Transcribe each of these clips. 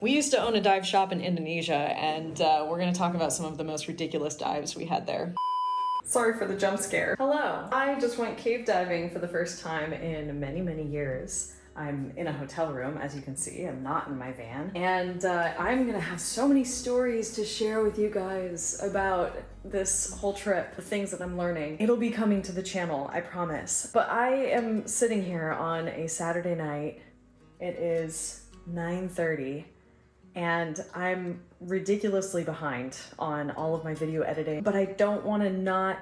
We used to own a dive shop in Indonesia, and we're going to talk about some of the most ridiculous dives we had there. Sorry for the jump scare. Hello. I just went cave diving for the first time in many, many years. I'm in a hotel room, as you can see. I'm not in my van. And I'm gonna have so many stories to share with you guys about this whole trip, the things that I'm learning. It'll be coming to the channel, I promise. But I am sitting here on a Saturday night. It is 9:30. And I'm ridiculously behind on all of my video editing, but I don't want to not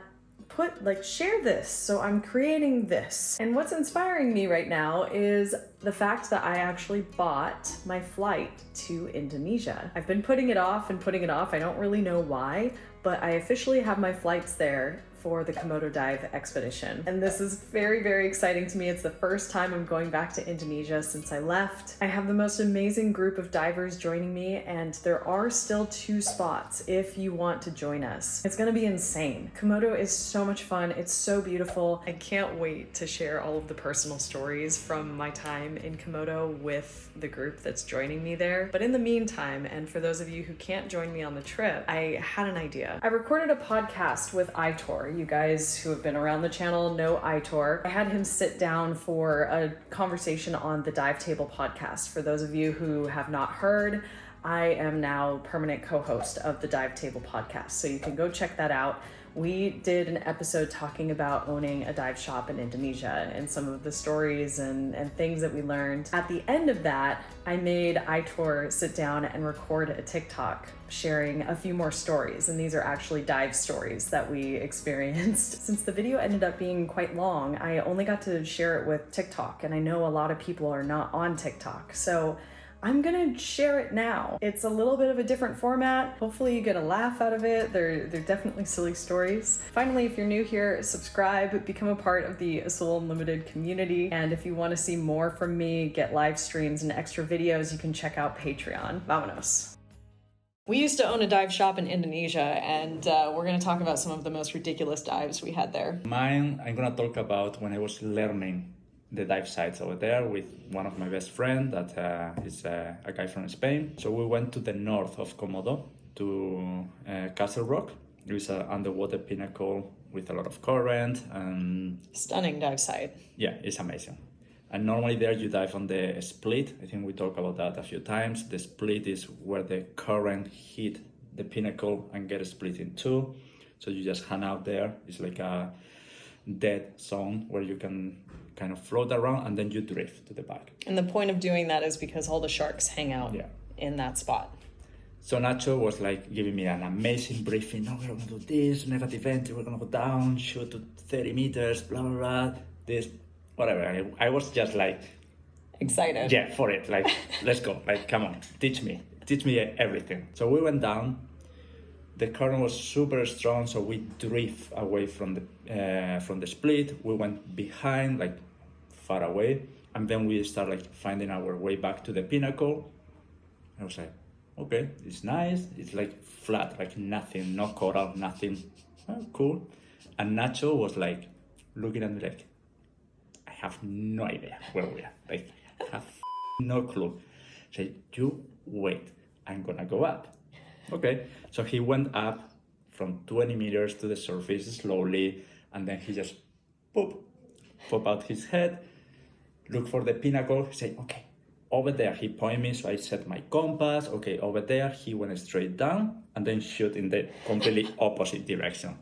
share this, so I'm creating this. And what's inspiring me right now is the fact that I actually bought my flight to Indonesia. I've been putting it off and putting it off. I don't really know why, but I officially have my flights there for the Komodo dive expedition. And this is very, very exciting to me. It's the first time I'm going back to Indonesia since I left. I have the most amazing group of divers joining me, and there are still 2 spots if you want to join us. It's gonna be insane. Komodo is so much fun. It's so beautiful. I can't wait to share all of the personal stories from my time in Komodo with the group that's joining me there. But in the meantime, and for those of you who can't join me on the trip, I had an idea. I recorded a podcast with Aitor. You guys who have been around the channel know Aitor. I had him sit down for a conversation on the Dive Table podcast. For those of you who have not heard, I am now permanent co-host of the Dive Table podcast, so you can go check that out. We did an episode talking about owning a dive shop in Indonesia and some of the stories and things that we learned. At the end of that, I made Aitor sit down and record a TikTok sharing a few more stories, and these are actually dive stories that we experienced. Since the video ended up being quite long, I only got to share it with TikTok, and I know a lot of people are not on TikTok, so I'm gonna share it now. It's a little bit of a different format. Hopefully you get a laugh out of it. They're definitely silly stories. Finally, if you're new here, subscribe, become a part of the Azul Unlimited community. And if you wanna see more from me, get live streams and extra videos, you can check out Patreon. Vámonos. We used to own a dive shop in Indonesia, and we're gonna talk about some of the most ridiculous dives we had there. Mine, I'm gonna talk about when I was learning the dive sites over there with one of my best friends that is a guy from Spain. So we went to the north of Komodo to Castle Rock. It was an underwater pinnacle with a lot of current and stunning dive site. Yeah, it's amazing. And normally there you dive on the split. I think we talked about that a few times. The split is where the current hit the pinnacle and get split in 2. So you just hang out there. It's like a dead zone where you can kind of float around and then you drift to the back. And the point of doing that is because all the sharks hang out in that spot. So Nacho was like giving me an amazing briefing. No, we're gonna do this, negative entry, we're gonna go down, shoot to 30 meters, blah, blah, blah, this, whatever. I was just like... excited. Yeah, for it. Like, let's go. Like, come on, teach me everything. So we went down. The current was super strong, so we drift away from the split. We went behind, like far away, and then we start like finding our way back to the pinnacle. I was like, okay, it's nice. It's like flat, like nothing, no coral, nothing. Oh, cool. And Nacho was like looking at me like, I have no idea where we are. Like, I have no clue. So you wait, I'm gonna go up. Okay, so he went up from 20 meters to the surface slowly, and then he just pop out his head, look for the pinnacle, say, okay, over there. He pointed me, so I set my compass, okay, over there. He went straight down and then shoot in the completely opposite direction.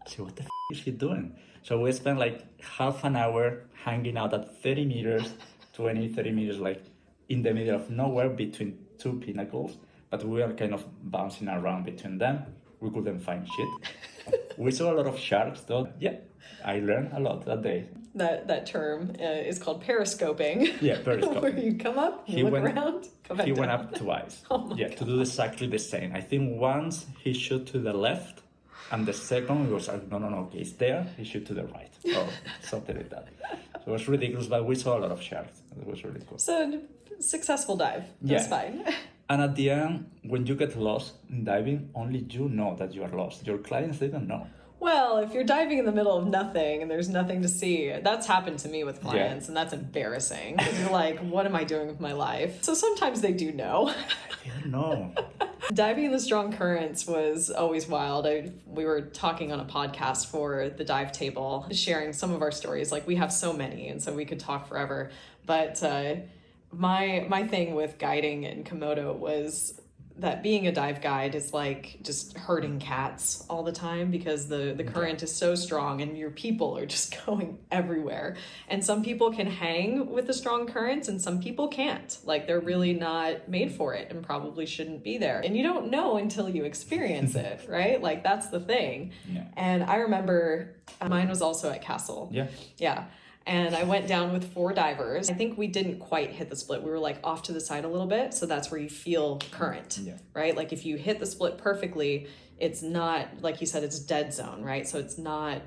So what the is he doing? So we spent like half an hour hanging out at 30 meters, 30 meters, like in the middle of nowhere between 2 pinnacles. But we were kind of bouncing around between them. We couldn't find shit. We saw a lot of sharks though. Yeah, I learned a lot that day. That term is called periscoping. Yeah, periscoping. Where you come up, you look around, come back down. He went up twice. Oh yeah, God. To do exactly the same. I think once he shot to the left, and the second he was like, no, okay, it's there. He shoot to the right, or something like that. So it was ridiculous, but we saw a lot of sharks. It was really cool. So successful dive. That's fine. And at the end, when you get lost in diving, only you know that you are lost. Your clients, they don't know. Well, if you're diving in the middle of nothing and there's nothing to see, that's happened to me with clients, and that's embarrassing. You're like, what am I doing with my life? So sometimes they do know. I don't know. Diving in the strong currents was always wild. We were talking on a podcast for the dive table, sharing some of our stories. Like, we have so many, and so we could talk forever. But my thing with guiding in Komodo was that being a dive guide is like just herding cats all the time, because the current is so strong and your people are just going everywhere. And some people can hang with the strong currents and some people can't. Like, they're really not made for it and probably shouldn't be there. And you don't know until you experience it, right? Like, that's the thing. Yeah. And I remember mine was also at Castle. Yeah. Yeah. And I went down with 4 divers. I think we didn't quite hit the split. We were like off to the side a little bit. So that's where you feel current, right? Like, if you hit the split perfectly, it's not, like you said, it's dead zone, right? So it's not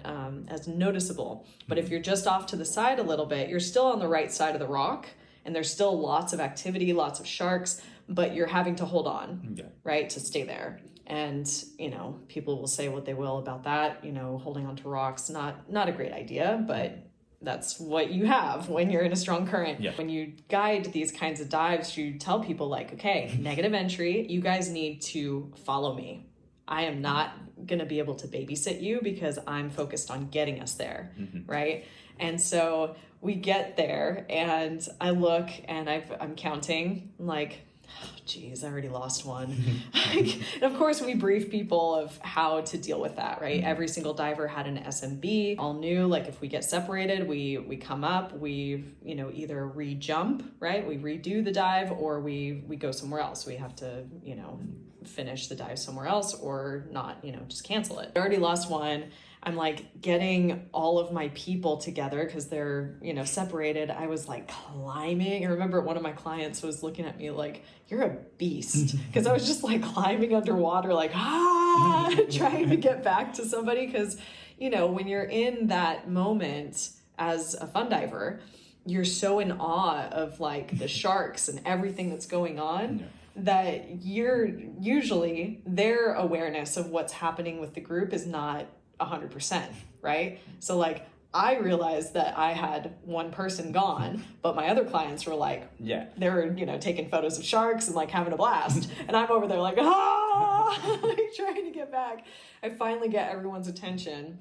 as noticeable. But if you're just off to the side a little bit, you're still on the right side of the rock, and there's still lots of activity, lots of sharks, but you're having to hold on, right, to stay there. And, you know, people will say what they will about that. You know, holding on to rocks, not a great idea, but that's what you have when you're in a strong current. Yeah. When you guide these kinds of dives, you tell people like, okay, negative entry, you guys need to follow me. I am not going to be able to babysit you because I'm focused on getting us there, right? And so we get there and I look and I'm counting, I'm like, oh, geez, I already lost one. And of course, we brief people of how to deal with that, right? Every single diver had an SMB, all new. Like, if we get separated, we come up, we, you know, either re-jump, right? We redo the dive, or we go somewhere else. We have to, you know, finish the dive somewhere else, or not, you know, just cancel it. I already lost one. I'm like getting all of my people together because they're, you know, separated. I was like climbing. I remember one of my clients was looking at me like, you're a beast. Because I was just like climbing underwater, like, trying to get back to somebody. Because, you know, when you're in that moment as a fun diver, you're so in awe of like the sharks and everything that's going on. That you're usually, their awareness of what's happening with the group is not 100%, right? So like, I realized that I had one person gone, but my other clients were like, they were, you know, taking photos of sharks and like having a blast. And I'm over there like, like trying to get back. I finally get everyone's attention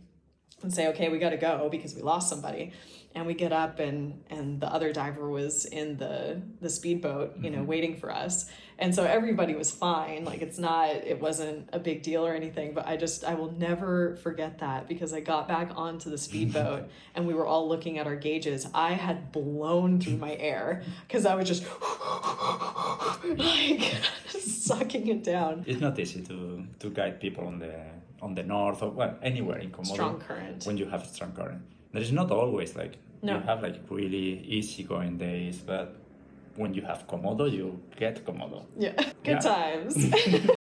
and say, okay, we got to go because we lost somebody. And we get up and the other diver was in the speedboat, you know, waiting for us. And so everybody was fine. Like, it wasn't a big deal or anything, but I will never forget that, because I got back onto the speedboat and we were all looking at our gauges. I had blown through my air because I was just like sucking it down. It's not easy to guide people on the north or anywhere in Komodo. Strong current. When you have a strong current. There is not always like, you have like really easygoing days, but when you have Komodo, you get Komodo. Yeah, good times.